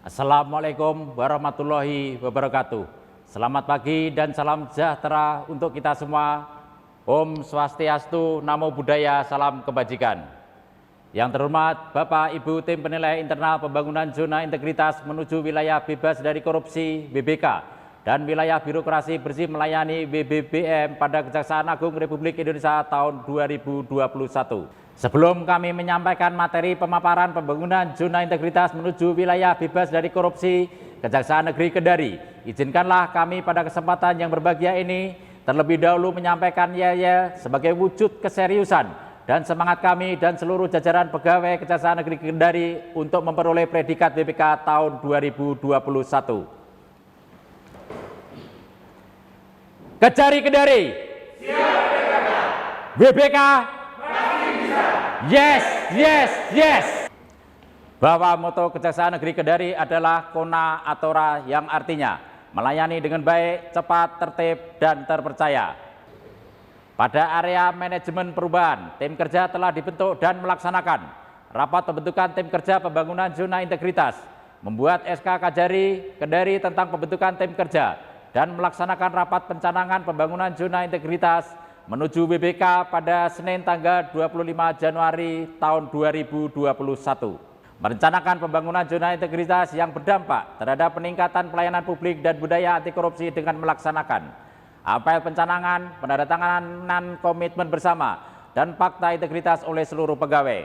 Assalamualaikum warahmatullahi wabarakatuh. Selamat pagi dan salam sejahtera untuk kita semua. Om Swastiastu, Namo Buddhaya, salam kebajikan. Yang terhormat Bapak Ibu Tim Penilai Internal Pembangunan Zona Integritas menuju Wilayah Bebas dari Korupsi (BBK) dan Wilayah Birokrasi Bersih Melayani (WBBM) pada Kejaksaan Agung Republik Indonesia tahun 2021. Sebelum kami menyampaikan materi pemaparan pembangunan zona integritas menuju wilayah bebas dari korupsi Kejaksaan Negeri Kendari, izinkanlah kami pada kesempatan yang berbahagia ini terlebih dahulu menyampaikan yel-yel sebagai wujud keseriusan dan semangat kami dan seluruh jajaran pegawai Kejaksaan Negeri Kendari untuk memperoleh predikat BPK tahun 2021. Kejari Kendari, siap BPK. Yes, yes, yes. Bahwa moto Kejaksaan Negeri Kendari adalah Kona Atora, yang artinya melayani dengan baik, cepat, tertib, dan terpercaya. Pada area manajemen perubahan, tim kerja telah dibentuk dan melaksanakan rapat pembentukan tim kerja pembangunan zona integritas, membuat SK Kajari Kendari tentang pembentukan tim kerja, dan melaksanakan rapat pencanangan pembangunan zona integritas menuju BBK pada Senin tanggal 25 Januari tahun 2021. Merencanakan pembangunan zona integritas yang berdampak terhadap peningkatan pelayanan publik dan budaya anti korupsi dengan melaksanakan apel pencanangan, penandatanganan komitmen bersama, dan fakta integritas oleh seluruh pegawai.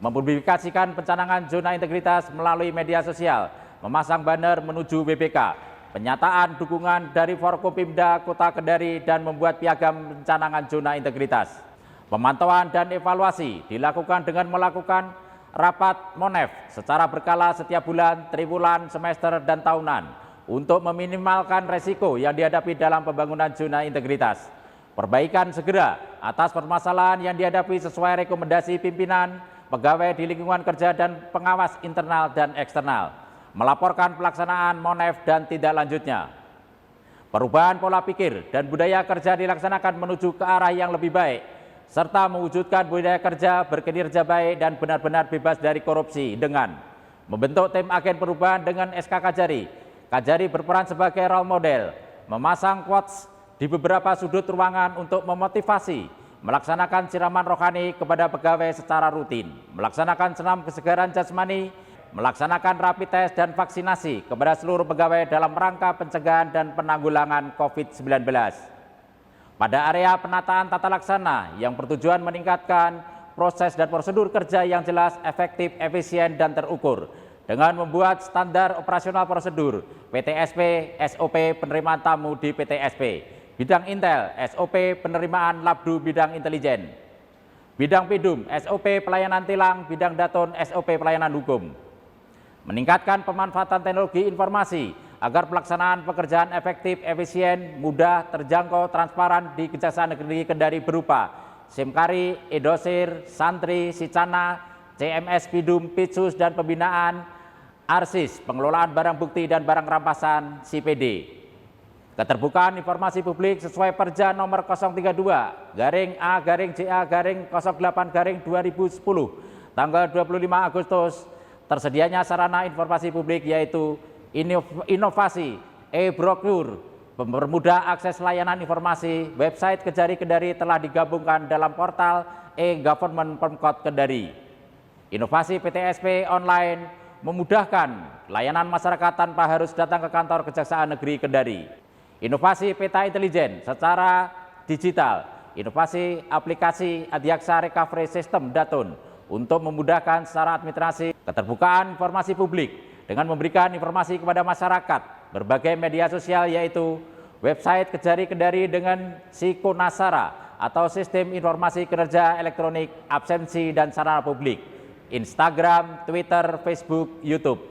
Mempublikasikan pencanangan zona integritas melalui media sosial, memasang banner menuju BBK, penyataan dukungan dari Forkopimda Kota Kendari, dan membuat piagam pencanangan zona integritas. Pemantauan dan evaluasi dilakukan dengan melakukan rapat MONEF secara berkala setiap bulan, triwulan, semester, dan tahunan untuk meminimalkan resiko yang dihadapi dalam pembangunan zona integritas. Perbaikan segera atas permasalahan yang dihadapi sesuai rekomendasi pimpinan, pegawai di lingkungan kerja, dan pengawas internal dan eksternal. Melaporkan pelaksanaan MONEF dan tindak lanjutnya. Perubahan pola pikir dan budaya kerja dilaksanakan menuju ke arah yang lebih baik, serta mewujudkan budaya kerja berkinerja baik dan benar-benar bebas dari korupsi dengan membentuk tim agen perubahan dengan SK Kajari. Kajari berperan sebagai role model, memasang quotes di beberapa sudut ruangan untuk memotivasi, melaksanakan siraman rohani kepada pegawai secara rutin, melaksanakan senam kesegaran jasmani, melaksanakan rapid test dan vaksinasi kepada seluruh pegawai dalam rangka pencegahan dan penanggulangan COVID-19. Pada area penataan tata laksana yang bertujuan meningkatkan proses dan prosedur kerja yang jelas, efektif, efisien, dan terukur dengan membuat standar operasional prosedur PTSP, SOP penerimaan tamu di PTSP, bidang Intel, SOP penerimaan Labdu bidang intelijen, bidang Pidum, SOP pelayanan tilang, bidang Daton, SOP pelayanan hukum. Meningkatkan pemanfaatan teknologi informasi agar pelaksanaan pekerjaan efektif, efisien, mudah, terjangkau, transparan di Kejaksaan Negeri Kendari berupa SIMKARI, Edosir, Santri, Sicana, CMS Pidum, Pitsus, dan pembinaan ARSIS, pengelolaan barang bukti dan barang rampasan CPD. Keterbukaan informasi publik sesuai Perja nomor 032-JA-08-2010 tanggal 25 Agustus. Tersedianya sarana informasi publik yaitu inovasi, e-brochure, mempermudah akses layanan informasi. Website Kejari Kendari telah digabungkan dalam portal e-Government Pemkot Kendari. Inovasi PTSP online memudahkan layanan masyarakat tanpa harus datang ke kantor Kejaksaan Negeri Kendari. Inovasi peta intelijen secara digital, inovasi aplikasi Adiaksa Recovery System Daton untuk memudahkan secara administrasi. Keterbukaan informasi publik dengan memberikan informasi kepada masyarakat berbagai media sosial yaitu website Kejari Kendari dengan Sikonasara atau Sistem Informasi Kinerja Elektronik, Absensi dan Sarana Publik, Instagram, Twitter, Facebook, YouTube.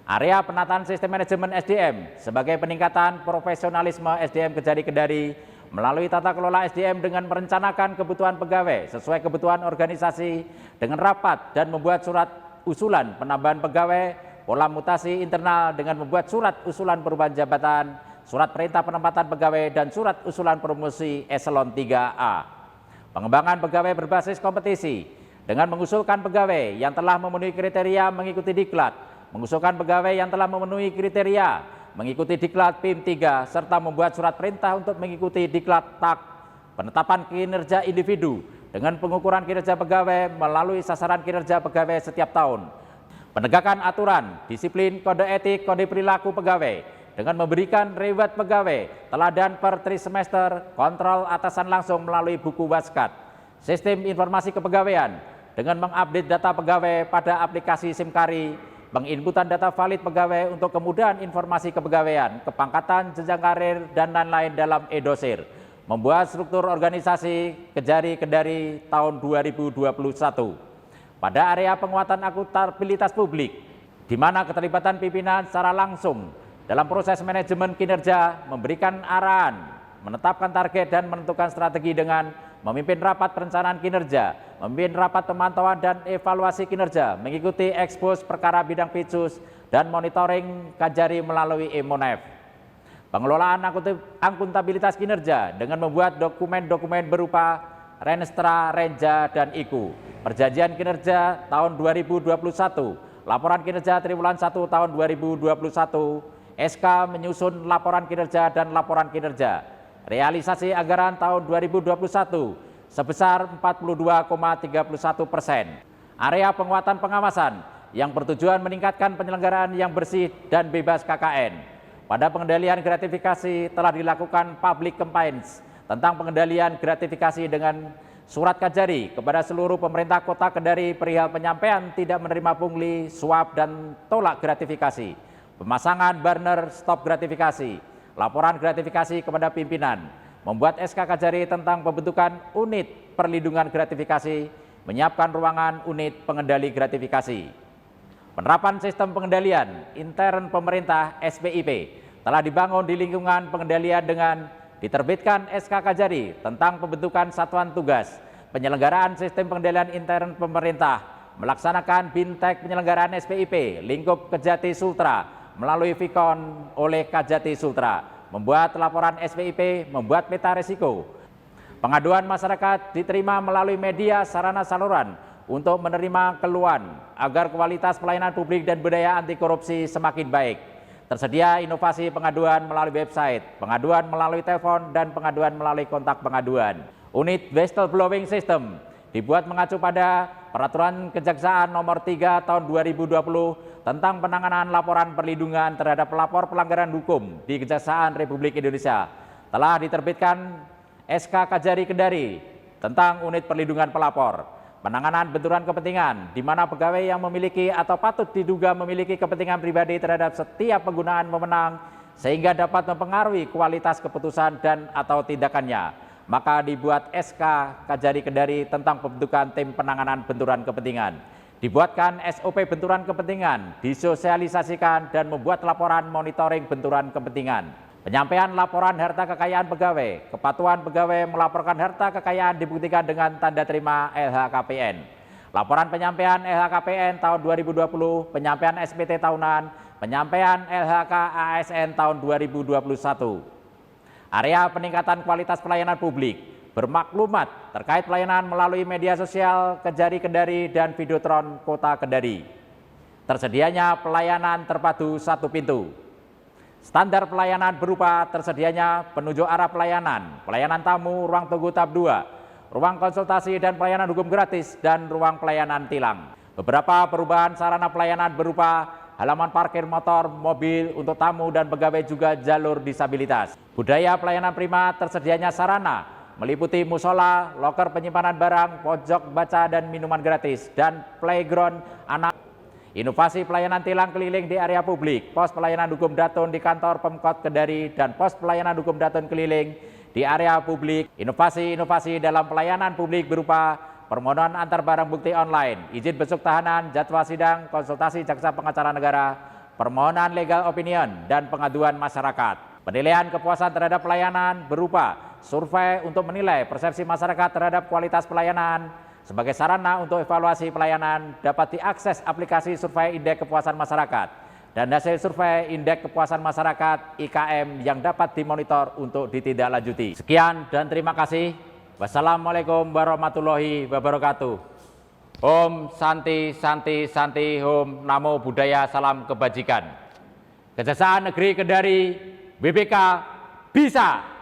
Area penataan sistem manajemen SDM sebagai peningkatan profesionalisme SDM Kejari Kendari melalui tata kelola SDM dengan merencanakan kebutuhan pegawai sesuai kebutuhan organisasi dengan rapat dan membuat surat usulan penambahan pegawai, pola mutasi internal dengan membuat surat usulan perubahan jabatan, surat perintah penempatan pegawai, dan surat usulan promosi eselon 3A. Pengembangan pegawai berbasis kompetisi dengan mengusulkan pegawai yang telah memenuhi kriteria mengikuti diklat, mengusulkan pegawai yang telah memenuhi kriteria mengikuti Diklat PIM 3 serta membuat surat perintah untuk mengikuti Diklat TAK penetapan kinerja individu dengan pengukuran kinerja pegawai melalui sasaran kinerja pegawai setiap tahun, penegakan aturan, disiplin, kode etik, kode perilaku pegawai dengan memberikan reward pegawai teladan per trimester, kontrol atasan langsung melalui buku Waskat, sistem informasi kepegawaian dengan mengupdate data pegawai pada aplikasi SIMKARI, penginputan data valid pegawai untuk kemudahan informasi kepegawaian, kepangkatan, jenjang karir, dan lain-lain dalam e-dosir, membuat struktur organisasi Kejari Kendari tahun 2021. Pada area penguatan akuntabilitas publik, di mana keterlibatan pimpinan secara langsung dalam proses manajemen kinerja, memberikan arahan, menetapkan target dan menentukan strategi dengan memimpin rapat perencanaan kinerja, memimpin rapat pemantauan dan evaluasi kinerja, mengikuti ekspos perkara bidang pitsus, dan monitoring Kajari melalui e-Monef. Pengelolaan akuntabilitas kinerja dengan membuat dokumen-dokumen berupa Renstra, Renja, dan IKU, perjanjian kinerja tahun 2021, laporan kinerja triwulan 1 tahun 2021, SK menyusun laporan kinerja dan laporan kinerja, realisasi anggaran tahun 2021 sebesar 42,31%. Area penguatan pengawasan yang bertujuan meningkatkan penyelenggaraan yang bersih dan bebas KKN. Pada pengendalian gratifikasi telah dilakukan public campaigns tentang pengendalian gratifikasi dengan surat Kajari kepada seluruh pemerintah Kota Kendari perihal penyampaian tidak menerima pungli, suap, dan tolak gratifikasi, pemasangan burner stop gratifikasi, laporan gratifikasi kepada pimpinan, membuat SK Kajari tentang pembentukan unit perlindungan gratifikasi, menyiapkan ruangan unit pengendali gratifikasi. Penerapan sistem pengendalian intern pemerintah SPIP telah dibangun di lingkungan pengendalian dengan diterbitkan SK Kajari tentang pembentukan satuan tugas, penyelenggaraan sistem pengendalian intern pemerintah, melaksanakan bintek penyelenggaraan SPIP, lingkup Kejati Sultra, melalui Vikon oleh Kajati Sultra, membuat laporan SPIP, membuat peta risiko. Pengaduan masyarakat diterima melalui media sarana saluran untuk menerima keluhan agar kualitas pelayanan publik dan budaya anti korupsi semakin baik. Tersedia inovasi pengaduan melalui website, pengaduan melalui telepon, dan pengaduan melalui kontak pengaduan. Unit whistleblowing system dibuat mengacu pada Peraturan Kejaksaan Nomor 3 Tahun 2020 tentang penanganan laporan perlindungan terhadap pelapor pelanggaran hukum di Kejaksaan Republik Indonesia. Telah diterbitkan SK Kajari Kendari tentang unit perlindungan pelapor, penanganan benturan kepentingan di mana pegawai yang memiliki atau patut diduga memiliki kepentingan pribadi terhadap setiap penggunaan wewenang sehingga dapat mempengaruhi kualitas keputusan dan atau tindakannya. Maka dibuat SK Kajari Kendari tentang pembentukan tim penanganan benturan kepentingan. Dibuatkan SOP benturan kepentingan, disosialisasikan dan membuat laporan monitoring benturan kepentingan. Penyampaian laporan harta kekayaan pegawai, kepatuhan pegawai melaporkan harta kekayaan dibuktikan dengan tanda terima LHKPN. Laporan penyampaian LHKPN tahun 2020, penyampaian SPT tahunan, penyampaian LHK ASN tahun 2021. Area peningkatan kualitas pelayanan publik, bermaklumat terkait pelayanan melalui media sosial Kejari Kendari dan Videotron Kota Kendari. Tersedianya pelayanan terpadu satu pintu. Standar pelayanan berupa tersedianya penunjuk arah pelayanan, pelayanan tamu, ruang tunggu tahap 2, ruang konsultasi dan pelayanan hukum gratis, dan ruang pelayanan tilang. Beberapa perubahan sarana pelayanan berupa halaman parkir motor, mobil untuk tamu dan pegawai juga jalur disabilitas. Budaya pelayanan prima tersedianya sarana meliputi musola, loker penyimpanan barang, pojok baca dan minuman gratis, dan playground anak. Inovasi pelayanan tilang keliling di area publik, pos pelayanan hukum Datun di kantor Pemkot Kendari, dan pos pelayanan hukum Datun keliling di area publik. Inovasi-inovasi dalam pelayanan publik berupa permohonan antar barang bukti online, izin besuk tahanan, jadwal sidang, konsultasi jaksa pengacara negara, permohonan legal opinion, dan pengaduan masyarakat. Penilaian kepuasan terhadap pelayanan berupa survei untuk menilai persepsi masyarakat terhadap kualitas pelayanan. Sebagai sarana untuk evaluasi pelayanan dapat diakses aplikasi survei indeks kepuasan masyarakat dan hasil survei indeks kepuasan masyarakat IKM yang dapat dimonitor untuk ditindaklanjuti. Sekian dan terima kasih. Wassalamualaikum warahmatullahi wabarakatuh. Om Santi Santi Santi Om Namo Buddhaya Salam Kebajikan. Kejaksaan Negeri Kendari BPK bisa.